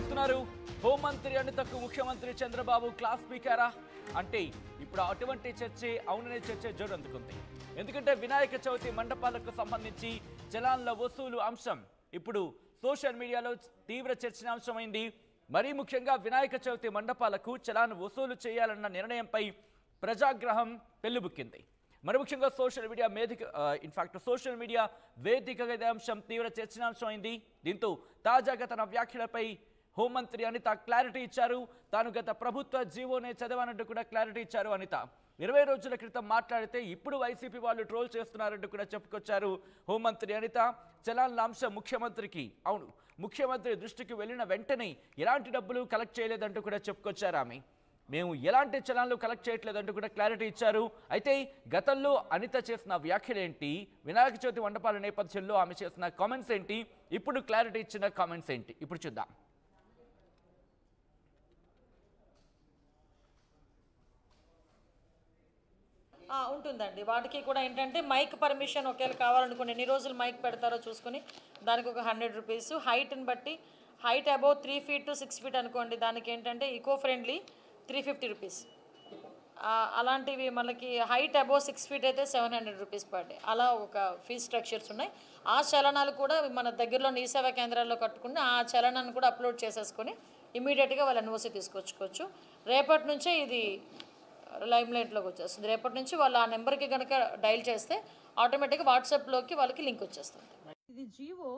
చూస్తున్నారు హోంమంత్రి అనితకు ముఖ్యమంత్రి చంద్రబాబు క్లాస్ స్పీకరా అంటే ఇప్పుడు అటువంటి చర్చే అవుననే చర్చ జోరందుకుంది. ఎందుకంటే వినాయక చవితి మండపాలకు సంబంధించి చలాన్ల వసూలు అంశం ఇప్పుడు సోషల్ మీడియాలో తీవ్ర చర్చనీయాంశమైంది. మరీ ముఖ్యంగా వినాయక చవితి మండపాలకు చలాన్ వసూలు చేయాలన్న నిర్ణయంపై ప్రజాగ్రహం పెళ్లిబుక్కింది. మరి ముఖ్యంగా సోషల్ మీడియా వేదికగా ఇదే అంశం తీవ్ర చర్చనీయాంశమైంది. దీంతో తాజాగా తన వ్యాఖ్యలపై హోంమంత్రి అనిత క్లారిటీ ఇచ్చారు. తాను గత ప్రభుత్వ జీవోనే చదవనంటూ కూడా క్లారిటీ ఇచ్చారు అనిత. 20 రోజుల క్రితం మాట్లాడితే ఇప్పుడు వైసీపీ వాళ్ళు ట్రోల్ చేస్తున్నారంటూ కూడా చెప్పుకొచ్చారు హోంమంత్రి అనిత. చలాన్ల అంశం ముఖ్యమంత్రి దృష్టికి వెళ్ళిన వెంటనే ఎలాంటి డబ్బులు కలెక్ట్ చేయలేదంటూ కూడా చెప్పుకొచ్చారు ఆమె. మేము ఎలాంటి చలాన్లు కలెక్ట్ చేయట్లేదంటూ కూడా క్లారిటీ ఇచ్చారు. అయితే గతంలో అనిత చేసిన వ్యాఖ్యలేంటి, వినాయక చవితి మండపాల నేపథ్యంలో ఆమె చేసిన కామెంట్స్ ఏంటి, ఇప్పుడు క్లారిటీ ఇచ్చిన కామెంట్స్ ఏంటి, ఇప్పుడు చూద్దాం. ఉంటుందండి. వాటికి కూడా ఏంటంటే మైక్ పర్మిషన్ ఒకవేళ కావాలనుకోండి ఎన్ని రోజులు మైక్ పెడతారో చూసుకొని దానికి ఒక 100 రూపీస్. హైట్ని బట్టి height above 3 feet to 6 feet అనుకోండి, దానికి ఏంటంటే ఈకో ఫ్రెండ్లీ 350 రూపీస్. అలాంటివి మనకి హైట్ అబౌవ్ 6 feet అయితే 700 రూపీస్ పర్ డే. అలా ఒక ఫీజ్ స్ట్రక్చర్స్ ఉన్నాయి. ఆ చలనాలు కూడా మన దగ్గరలో ఈ సేవా కేంద్రాల్లో కట్టుకుని ఆ చలనాన్ని కూడా అప్లోడ్ చేసేసుకొని ఇమీడియట్గా వాళ్ళ ఎన్ఓసి తీసుకొచ్చుకోవచ్చు. రేపటి నుంచే ఇది లైమ్లైట్లోకి వచ్చేస్తుంది. రేపటి నుంచి వాళ్ళు ఆ నెంబర్కి కనుక డైల్ చేస్తే ఆటోమేటిక్గా వాట్సాప్లోకి వాళ్ళకి లింక్ వచ్చేస్తుంది. ఇది జియో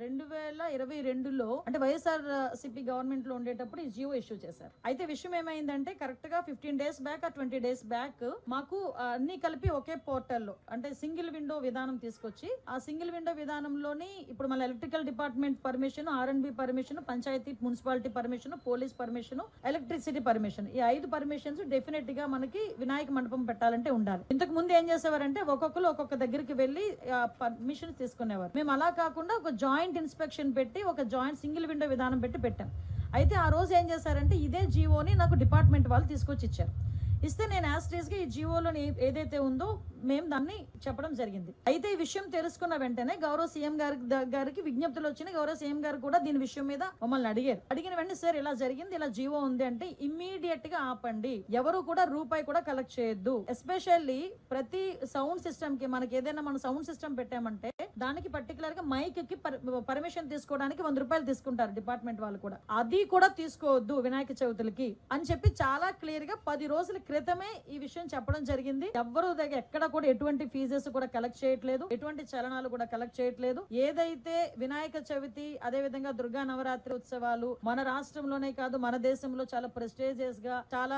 2022లో అంటే వైఎస్ఆర్సీపీ గవర్నమెంట్లో ఉండేటప్పుడు ఈ జియో ఇష్యూ చేశారు. అయితే విషయం ఏమైందంటే కరెక్ట్గా 15 days బ్యాక్ 20 days బ్యాక్ మాకు అన్ని కలిపి ఒకే పోర్టల్లో అంటే సింగిల్ విండో విధానం తీసుకొచ్చి ఆ సింగిల్ విండో విధానంలోని ఇప్పుడు మన electrical department permission, R&B permission, panchayati municipality permission, police permission, electricity permission, ఈ 5 పర్మిషన్స్ డెఫినెట్ గా మనకి వినాయక మండపం పెట్టాలంటే ఉండాలి. ఇంతకు ముందు ఏం చేసేవారంటే ఒక్కొక్కరు ఒక్కొక్క దగ్గరికి వెళ్ళి పర్మిషన్ తీసుకునేవారు. మేము అలా కాకుండా ఒక జాయింట్ ఇన్స్పెక్షన్ పెట్టి ఒక జాయింట్ సింగిల్ విండో విధానం పెట్టాం. అయితే ఆ రోజు ఏం చేశారంటే ఇదే జీవోని నాకు డిపార్ట్మెంట్ వాళ్ళు తీసుకొచ్చి ఇచ్చారు. ఇస్తే నేను యాస్ట్రీస్గా ఈ జియోలో ఏదైతే ఉందో మేము దాన్ని చెప్పడం జరిగింది. అయితే ఈ విషయం తెలుసుకున్న వెంటనే గౌరవ సీఎం గారికి విజ్ఞప్తులు వచ్చినాయి. గౌరవ సీఎం గారు కూడా దీని విషయం మీద మమ్మల్ని అడిగిన వెంటనే సార్ ఇలా జరిగింది, ఇలా జియో ఉంది అంటే ఇమ్మీడియట్ గా ఆపండి, ఎవరు కూడా రూపాయి కూడా కలెక్ట్ చేయొద్దు. ఎస్పెషల్లీ ప్రతి సౌండ్ సిస్టమ్ కి మనకి ఏదైనా మనం సౌండ్ సిస్టమ్ పెట్టామంటే దానికి పర్టికులర్ గా మైక్ కి పర్మిషన్ తీసుకోవడానికి 100 రూపాయలు తీసుకుంటారు డిపార్ట్మెంట్ వాళ్ళు కూడా. అది కూడా తీసుకోవద్దు వినాయక చవితులకి అని చెప్పి చాలా క్లియర్ గా 10 రోజుల క్రితమే ఈ విషయం చెప్పడం జరిగింది. ఎవ్వరూ దగ్గర ఎక్కడ కూడా ఎటువంటి ఫీజెస్ కూడా కలెక్ట్ చేయట్లేదు, ఎటువంటి చలనాలు కూడా కలెక్ట్ చేయట్లేదు. ఏదైతే వినాయక చవితి అదే విధంగా దుర్గా నవరాత్రి ఉత్సవాలు మన రాష్ట్రంలోనే కాదు మన దేశంలో చాలా ప్రెస్టీజియస్ గా చాలా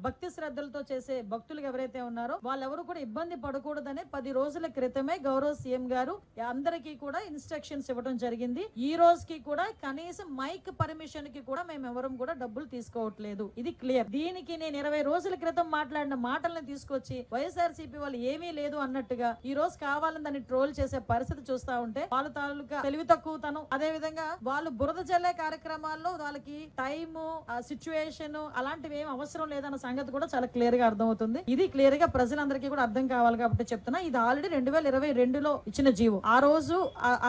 భక్తి శ్రద్ధలతో చేసే భక్తులు ఎవరైతే ఉన్నారో వాళ్ళెవరు కూడా ఇబ్బంది పడకూడదనే 10 రోజుల క్రితమే గౌరవ సీఎం గారు అందరికీ కూడా ఇన్స్ట్రక్షన్స్ ఇవ్వడం జరిగింది. ఈ రోజుకి కూడా కనీసం మైక్ పర్మిషన్ కి కూడా మేము ఎవరం కూడా డబ్బులు తీసుకోవట్లేదు. ఇది క్లియర్. దీనికి నేను 20 రోజుల క్రితం మాట్లాడిన మాటలను తీసుకొచ్చి వైఎస్ఆర్సీపీ వాళ్ళు ఏమీ లేదు అన్నట్టుగా ఈ రోజు కావాలని దాన్ని ట్రోల్ చేసే పరిస్థితి చూస్తా ఉంటే వాళ్ళ తాలూకా తెలివి తక్కువతనం, అదే విధంగా వాళ్ళు బురద జల్లే కార్యక్రమాల్లో వాళ్ళకి టైము సిచ్యువేషన్ అలాంటివి ఏం అవసరం లేదన్న సంగతి కూడా చాలా క్లియర్ గా అర్థమవుతుంది. ఇది క్లియర్ గా ప్రజలందరికీ కూడా అర్థం కావాలి కాబట్టి చెప్తున్నా. ఇది ఆల్రెడీ 2022లో ఇచ్చిన జీవో. ఆ రోజు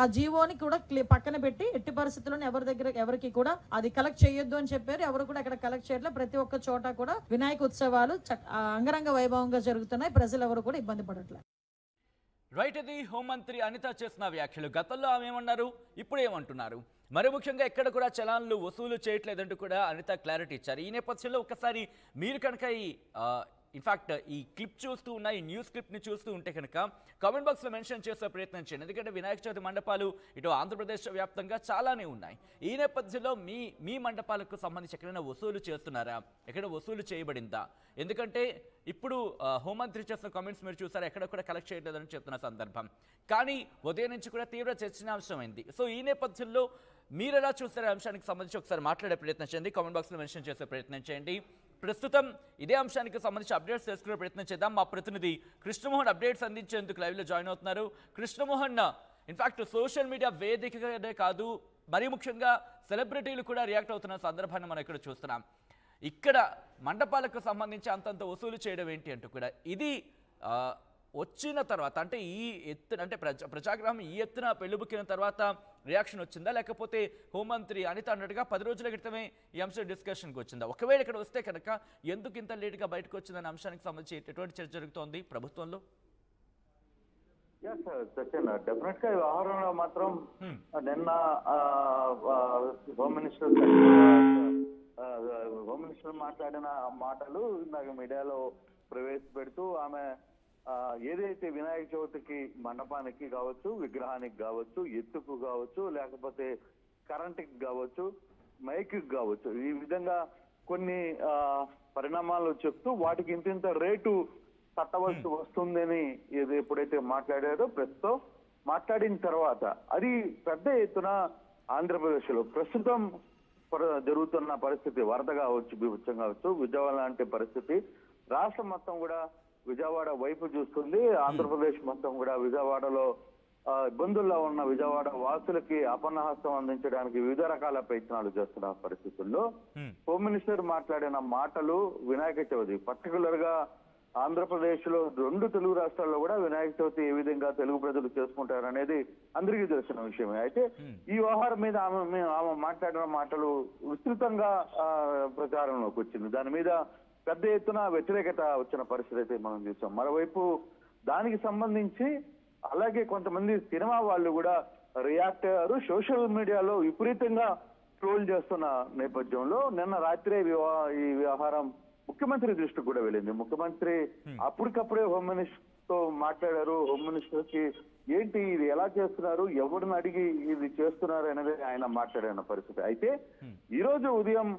ఆ జీవోని కూడా పక్కన పెట్టి ఎట్టి పరిస్థితుల్లో ఎవరికి కూడా అది కలెక్ట్ చేయొద్దు అని చెప్పారు. ఎవరు కూడా అక్కడ కలెక్ట్ చేయట్లేదు. ప్రతి ఒక్క చోట కూడా వినాయక ఉత్సవాలు అంగరంగ వైభవంగా జరుగుతున్నాయి. ప్రజలు ఎవరు కూడా ఇబ్బంది పడట్లేదు. రైట్, అది హోంమంత్రి అనిత చేసిన వ్యాఖ్యలు. గతంలో ఆమె ఏమన్నారు, ఇప్పుడు ఏమంటున్నారు? మరి ముఖ్యంగా ఎక్కడ కూడా చలాన్లు వసూలు చేయట్లేదంటూ కూడా అనిత క్లారిటీ ఇచ్చారు. ఈ నేపథ్యంలో ఒక్కసారి మీరు కనుక ఇన్ఫాక్ట్ ఈ క్లిప్ చూస్తూ ఉన్న ఈ న్యూస్ క్లిప్ని చూస్తూ ఉంటే కనుక కామెంట్ బాక్స్లో మెన్షన్ చేసే ప్రయత్నం చేయండి. ఎందుకంటే వినాయక చవితి మండపాలు ఇటు ఆంధ్రప్రదేశ్ వ్యాప్తంగా చాలానే ఉన్నాయి. ఈ నేపథ్యంలో మీ మండపాలకు సంబంధించి ఎక్కడైనా వసూలు చేస్తున్నారా, ఎక్కడ వసూలు చేయబడిందా? ఎందుకంటే ఇప్పుడు హోంమంత్రి చేసిన కామెంట్స్ మీరు చూసారా, ఎక్కడ కూడా కలెక్ట్ చేయలేదని చెప్తున్న సందర్భం. కానీ ఉదయం నుంచి కూడా తీవ్ర చర్చనీయాంశమైంది. సో ఈ నేపథ్యంలో మీరు ఎలా చూస్తారా అంశానికి సంబంధించి ఒకసారి మాట్లాడే ప్రయత్నం చేయండి. కామెంట్ బాక్స్లో మెన్షన్ చేసే ప్రయత్నం చేయండి. ప్రస్తుతం ఇదే అంశానికి సంబంధించి అప్డేట్స్ తెలుసుకునే ప్రయత్నం చేద్దాం. మా ప్రతినిధి కృష్ణమోహన్ అప్డేట్స్ అందించేందుకు లైవ్లో జాయిన్ అవుతున్నారు. కృష్ణమోహన్, ఇన్ఫాక్ట్ సోషల్ మీడియా వేదికగానే కాదు మరీ ముఖ్యంగా సెలబ్రిటీలు కూడా రియాక్ట్ అవుతున్న సందర్భాన్ని మనం ఇక్కడ చూస్తున్నాం. ఇక్కడ మండపాలకు సంబంధించి అంతంత వసూలు చేయడం ఏంటి అంటూ కూడా ఇది వచ్చిన తర్వాత అంటే ఈ ఎత్తున అంటే ప్రజాగ్రహం ఈ ఎత్తున పెళ్లిబుక్కిన తర్వాత రియాక్షన్ వచ్చిందా, లేకపోతే హోంమంత్రి అనిత అన్నట్టుగా 10 రోజుల క్రితమే ఈ అంశం డిస్కషన్కి వచ్చిందా? ఒకవేళ ఇక్కడ వస్తే కనుక ఎందుకు ఇంత లేట్గా బయటకు వచ్చిందనే అంశానికి సంబంధించి ఎటువంటి చర్చ జరుగుతోంది ప్రభుత్వంలో? సచిన్, డెఫినెట్ గా వ్యవహారంలో మాత్రం నిన్న హోమ్ మినిస్టర్ మాట్లాడిన మాటలు నాకు మీడియాలో ప్రవేశపెడుతూ ఆమె ఏదైతే వినాయక చవితికి మండపానికి కావచ్చు, విగ్రహానికి కావచ్చు, ఎత్తుకు కావచ్చు, లేకపోతే కరెంటుకి కావచ్చు, మైక్ కావచ్చు, ఈ విధంగా కొన్ని పరిణామాలు చెప్తూ వాటికి ఇంత రేటు కట్టవలసి వస్తుందని ఎప్పుడైతే మాట్లాడారో ప్రస్తుతం మాట్లాడిన తర్వాత అది పెద్ద ఎత్తున ఆంధ్రప్రదేశ్ లో ప్రస్తుతం జరుగుతున్న పరిస్థితి, వరద కావచ్చు, బీభత్సం కావచ్చు, విజయవాడ లాంటి పరిస్థితి రాష్ట్రం మొత్తం కూడా విజయవాడ వైపు చూస్తుంది. ఆంధ్రప్రదేశ్ మొత్తం కూడా విజయవాడలో ఇబ్బందుల్లో ఉన్న విజయవాడ వాసులకి అపన్నహస్తం అందించడానికి వివిధ రకాల ప్రయత్నాలు చేస్తున్న పరిస్థితుల్లో హోమ్ మినిస్టర్ మాట్లాడిన మాటలు వినాయక చవితి పర్టికులర్ గా ఆంధ్రప్రదేశ్ లో 2 తెలుగు రాష్ట్రాల్లో కూడా వినాయక చవితి ఏ విధంగా తెలుగు ప్రజలు చేసుకుంటారు అనేది అందరికీ తెలిసిన విషయమే. అయితే ఈ వ్యవహారం మీద ఆమె మాట్లాడిన మాటలు విస్తృతంగా ప్రచారంలోకి వచ్చింది. దాని మీద పెద్ద ఎత్తున వ్యతిరేకత వచ్చిన పరిస్థితి అయితే మనం చూసాం. మరోవైపు దానికి సంబంధించి అలాగే కొంతమంది సినిమా వాళ్ళు కూడా రియాక్ట్ అయ్యారు. సోషల్ మీడియాలో విపరీతంగా ట్రోల్ చేస్తున్న నేపథ్యంలో నిన్న రాత్రే ఈ వ్యవహారం ముఖ్యమంత్రి దృష్టికి కూడా వెళ్ళింది. ముఖ్యమంత్రి అప్పటికప్పుడే హోమ్ మినిస్టర్ తో మాట్లాడారు. హోమ్ మినిస్టర్ కి ఏంటి ఇది ఎలా చేస్తున్నారు, ఎవరిని అడిగి ఇది చేస్తున్నారు అనేది ఆయన మాట్లాడిన పరిస్థితి. అయితే ఈ రోజు ఉదయం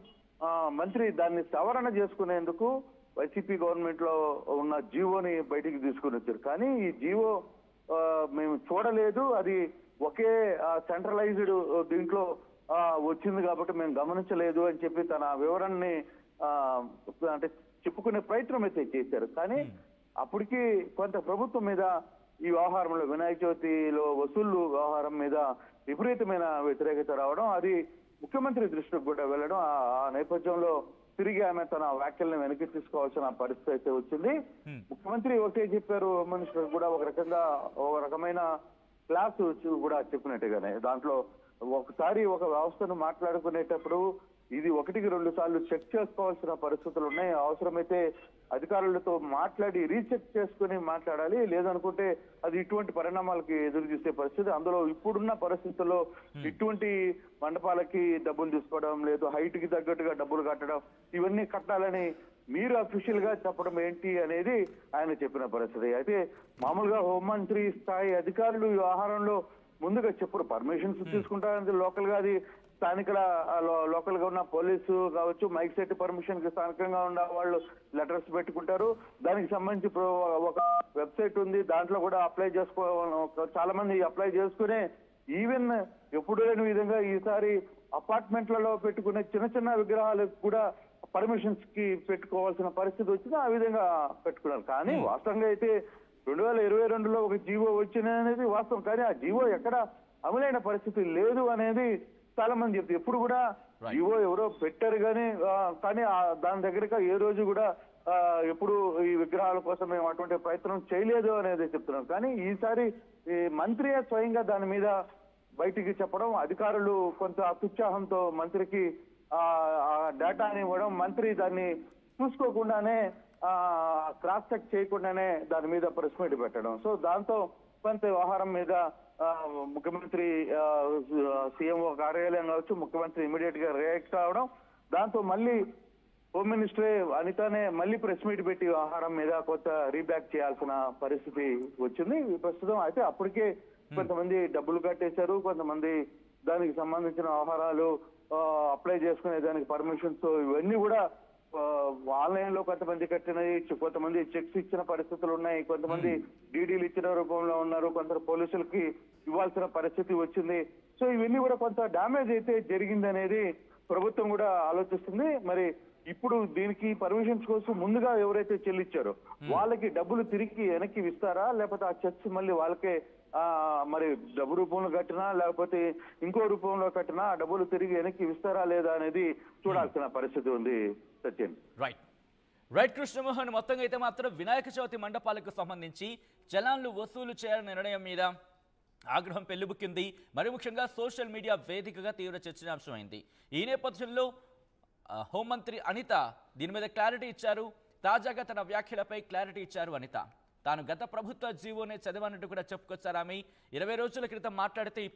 మంత్రి దాన్ని సవరణ చేసుకునేందుకు వైసీపీ గవర్నమెంట్ లో ఉన్న జీవోని బయటికి తీసుకుని వచ్చారు. కానీ ఈ జీవో మేము చూడలేదు, అది ఒకే సెంట్రలైజ్డ్ దీంట్లో వచ్చింది కాబట్టి మేము గమనించలేదు అని చెప్పి తన వివరణని అంటే చెప్పుకునే ప్రయత్నం అయితే చేశారు. కానీ అప్పటికి కొంత ప్రభుత్వం మీద ఈ వ్యవహారంలో వినాయక చవితిలో వసూళ్లు వ్యవహారం మీద విపరీతమైన వ్యతిరేకత రావడం, అది ముఖ్యమంత్రి దృష్టికి కూడా వెళ్ళడం, ఆ నేపథ్యంలో తిరిగి ఆమె తన వ్యాఖ్యలను వెనక్కి తీసుకోవాల్సిన పరిస్థితి అయితే వచ్చింది. ముఖ్యమంత్రి ఒకటే చెప్పారు, మినిస్టర్ కూడా ఒక రకమైన క్లాస్ కూడా చెప్పినట్టుగానే దాంట్లో ఒకసారి ఒక వ్యవస్థను మాట్లాడుకునేటప్పుడు ఇది 1-2 సార్లు చెక్ చేసుకోవాల్సిన పరిస్థితులు ఉన్నాయి. అవసరమైతే అధికారులతో మాట్లాడి రీచెక్ చేసుకుని మాట్లాడాలి, లేదనుకుంటే అది ఇటువంటి పరిణామాలకి ఎదురు చూసే పరిస్థితి. అందులో ఇప్పుడున్న పరిస్థితుల్లో ఇటువంటి మండపాలకి డబ్బులు తీసుకోవడం లేదు, హైట్ కి తగ్గట్టుగా డబ్బులు కట్టడం, ఇవన్నీ కట్టాలని మీరు అఫీషియల్ గా చెప్పడం ఏంటి అనేది ఆయన చెప్పిన పరిస్థితి. అయితే మామూలుగా హోంమంత్రి స్థాయి అధికారులు ఈ వ్యవహారంలో ముందుగా చెప్పరు, పర్మిషన్స్ తీసుకుంటారని లోకల్ గా అది స్థానిక లోకల్ గా ఉన్న పోలీసు కావచ్చు, మైక్ సెట్ పర్మిషన్ కి స్థానికంగా ఉన్న వాళ్ళు లెటర్స్ పెట్టుకుంటారు. దానికి సంబంధించి ఒక వెబ్సైట్ ఉంది, దాంట్లో కూడా అప్లై చాలా మంది అప్లై చేసుకునే ఈవెన్ ఎప్పుడు లేని విధంగా ఈసారి అపార్ట్మెంట్లలో పెట్టుకునే చిన్న విగ్రహాలకు కూడా పర్మిషన్స్ కి పెట్టుకోవాల్సిన పరిస్థితి వచ్చింది. ఆ విధంగా పెట్టుకున్నారు. కానీ వాస్తవంగా అయితే 2022లో ఒక జీవో వచ్చింది అనేది వాస్తవం. కానీ ఆ జీవో ఎక్కడ అమలైన పరిస్థితి లేదు అనేది చాలా మంది చెప్తారు. ఎప్పుడు కూడా జీవో ఎవరో పెట్టారు కానీ దాని దగ్గరగా ఏ రోజు కూడా ఎప్పుడు ఈ విగ్రహాల కోసం మేము అటువంటి ప్రయత్నం చేయలేదు అనేది చెప్తున్నాం. కానీ ఈసారి ఈ మంత్రి స్వయంగా దాని మీద బయటికి చెప్పడం, అధికారులు కొంత అత్యుత్సాహంతో మంత్రికి డేటాని ఇవ్వడం, మంత్రి దాన్ని చూసుకోకుండానే క్రాస్ చెక్ చేయకుండానే దాని మీద ప్రెస్ మీట్ పెట్టడం, సో దాంతో కొంత వ్యవహారం మీద ముఖ్యమంత్రి సీఎంఓ కార్యాలయం కావచ్చు, ముఖ్యమంత్రి ఇమీడియట్ గా రియాక్ట్ అవడం, దాంతో మళ్ళీ హోమ్ మినిస్టరే అనితనే మళ్ళీ ప్రెస్ మీట్ పెట్టి వ్యవహారం మీద కొంత రీబ్యాక్ చేయాల్సిన పరిస్థితి వచ్చింది ప్రస్తుతం. అయితే అప్పటికే కొంతమంది డబ్బులు కట్టేశారు, కొంతమంది దానికి సంబంధించిన వ్యవహారాలు అప్లై చేసుకునే దానికి పర్మిషన్స్ ఇవన్నీ కూడా ఆన్లైన్ లో కొంతమంది కట్టినవి, కొంతమంది చెక్స్ ఇచ్చిన పరిస్థితులు ఉన్నాయి, కొంతమంది డీడీలు ఇచ్చిన రూపంలో ఉన్నారు, కొంత పోలీసులకి ఇవ్వాల్సిన పరిస్థితి వచ్చింది. సో ఇవన్నీ కూడా కొంత డ్యామేజ్ అయితే జరిగిందనేది ప్రభుత్వం కూడా ఆలోచిస్తుంది. మరి ఇప్పుడు దీనికి పర్మిషన్స్ కోసం ముందుగా ఎవరైతే చెల్లించారో వాళ్ళకి డబ్బులు తిరిగి వెనక్కి ఇస్తారా, లేకపోతే ఆ చెక్స్ మళ్ళీ వాళ్ళకే మరి డబ్బు రూపంలో కట్టినా లేకపోతే ఇంకో రూపంలో కట్టినా ఆ డబ్బులు తిరిగి వెనక్కి ఇస్తారా లేదా అనేది చూడాల్సిన పరిస్థితి ఉంది సచిన్. రైట్ కృష్ణమోహన్, మొత్తంగా అయితే మాత్రం వినాయక చవితి మండపాలకు సంబంధించి చలాన్లు వసూలు చేయాలనే నిర్ణయం మీద ఆగ్రహం పెళ్లిబుక్కింది. మరి ముఖ్యంగా సోషల్ మీడియా వేదికగా తీవ్ర చర్చనీయాంశమైంది. ఈ నేపథ్యంలో హోంమంత్రి అనిత దీని మీద క్లారిటీ ఇచ్చారు. తాజాగా తన వ్యాఖ్యలపై క్లారిటీ ఇచ్చారు అనిత. తాను గత ప్రభుత్వ జీవోనే చదివానంటూ కూడా చెప్పుకొచ్చారు ఆమె. 20 రోజుల క్రితం మాట్లాడితే ఇప్పుడు